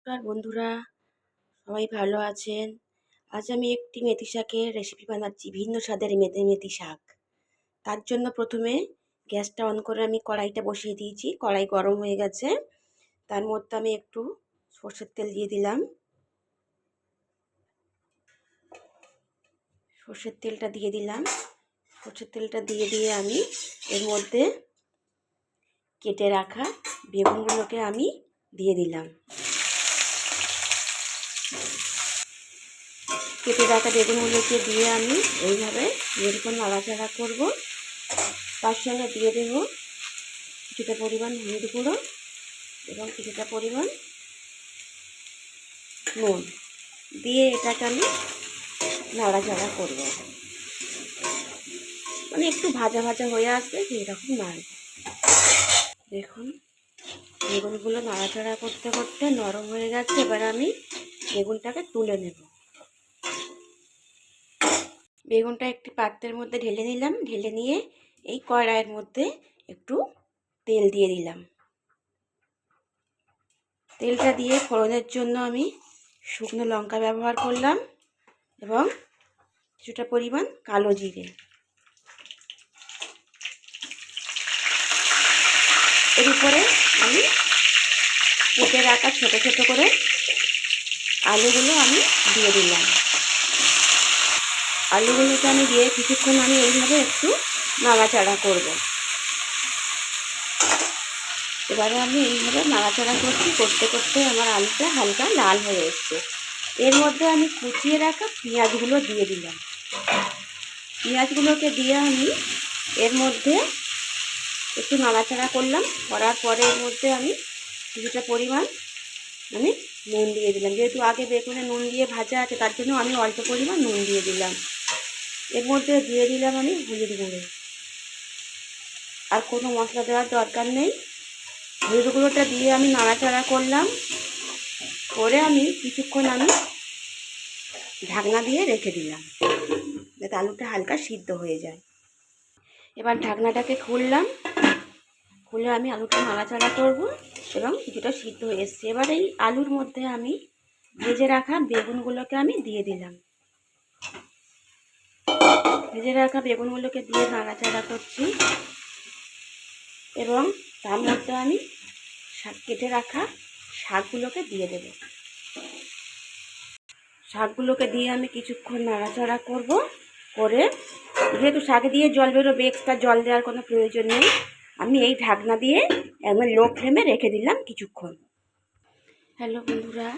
নমস্কার বন্ধুরা, সবাই ভালো আছেন? আজ আমি একটি মেথি শাকের রেসিপি বানাচ্ছি, ভিন্ন স্বাদের মেথি শাক। তার জন্য প্রথমে গ্যাসটা অন করে আমি কড়াইটা বসিয়ে দিয়েছি। কড়াই গরম হয়ে গেছে। তার মধ্যে আমি একটু সর্ষের তেল দিয়ে দিলাম। সর্ষের তেলটা দিয়ে দিলাম। সর্ষের তেলটা দিয়ে আমি এর মধ্যে কেটে রাখা বেগুনগুলোকে আমি দিয়ে দিলাম। কেটে রাখা বেগুনগুলোকে দিয়ে আমি এইভাবে এরকম নাড়াচাড়া করব। তার সঙ্গে দিয়ে দেব কিছুটা পরিমাণ হলুদ গুঁড়ো এবং কিছুটা পরিমাণ নুন দিয়ে এটাকে আমি নাড়াচাড়া করব, মানে একটু ভাজা ভাজা হয়ে আসবে এরকম নাড়ব। দেখুন বেগুনগুলো নাড়াচাড়া করতে করতে নরম হয়ে গেছে। এবার আমি বেগুনটাকে তুলে নেব। বেগুনটা একটি পাত্রের মধ্যে ঢেলে নিলাম। ঢেলে নিয়ে এই কড়াইয়ের মধ্যে একটু তেল দিয়ে দিলাম। তেলটা দিয়ে ফোড়নের জন্য আমি শুকনো লঙ্কা ব্যবহার করলাম এবং কিছুটা পরিমাণ কালো জিরে। এর উপরে আমি কেটে রাখা ছোটো ছোটো করে আলুগুলো আমি দিয়ে দিলাম। আলুগুলোকে আমি দিয়ে কিছুক্ষণ আমি এইভাবে একটু নাড়াচাড়া করব। এবারে আমি এইভাবে নাড়াচাড়া করতে করতে আমার আলুটা হালকা লাল হয়ে এসছে। এর মধ্যে আমি কুচিয়ে রাখা পেঁয়াজগুলো দিয়ে দিলাম। পেঁয়াজগুলোকে দিয়ে আমি এর মধ্যে একটু নাড়াচাড়া করলাম। করার পরে এর মধ্যে আমি কিছুটা পরিমাণ নুন দিয়ে দিলাম। যেহেতু আগে বেগুনে নুন দিয়ে ভাজা আছে তার জন্য আমি অল্প পরিমাণ নুন দিয়ে দিলাম। এর মধ্যে দিয়ে দিলাম আমি হলুদ গুঁড়ো। আর কোনো মশলা দেওয়ার দরকার নেই। হলুদ গুঁড়োটা দিয়ে আমি নাড়াচাড়া করলাম। করে আমি কিছুক্ষণ আমি ঢাকনা দিয়ে রেখে দিলাম যাতে আলুটা হালকা সিদ্ধ হয়ে যায়। এবার ঢাকনাটাকে খুললাম। খুলে আমি আলুটা নাড়াচাড়া করব এবং কিছুটা সিদ্ধ হয়ে এসছে। এবার এই আলুর মধ্যে আমি ভেজে রাখা বেগুনগুলোকে আমি দিয়ে দিলাম। ভেজে রাখা বেগুনগুলোকে দিয়ে নাড়াচাড়া করছি এবং তার মধ্যে আমি কেটে রাখা শাকগুলোকে দিয়ে দেব। শাকগুলোকে দিয়ে আমি কিছুক্ষণ নাড়াচাড়া করব। করে যেহেতু শাক দিয়ে জল বেরোবে, এক্সট্রা জল দেওয়ার কোনো প্রয়োজন নেই। আমি এই ঢাকনা দিয়ে একদম লো ফ্লেমে রেখে দিলাম কিছুক্ষণ। হ্যালো বন্ধুরা,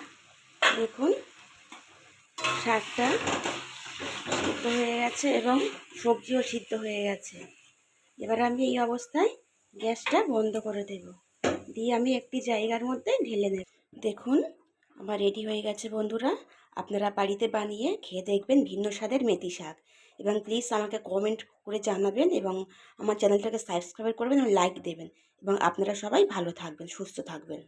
দেখুন শাকটা সিদ্ধ হয়ে গেছে এবং সবজিও সিদ্ধ হয়ে গেছে। এবার আমি এই অবস্থায় গ্যাসটা বন্ধ করে দেব। দিয়ে আমি একটি জায়গার মধ্যে ঢেলে নেব। দেখুন আমার রেডি হয়ে গেছে বন্ধুরা। আপনারা বাড়িতে বানিয়ে খেয়ে দেখবেন ভিন্ন স্বাদের মেথি শাক। এবং প্লিজ আমাকে কমেন্ট করে জানাবেন এবং আমার চ্যানেলটাকে সাবস্ক্রাইব করবেন এবং লাইক দেবেন। এবং আপনারা সবাই ভালো থাকবেন, সুস্থ থাকবেন।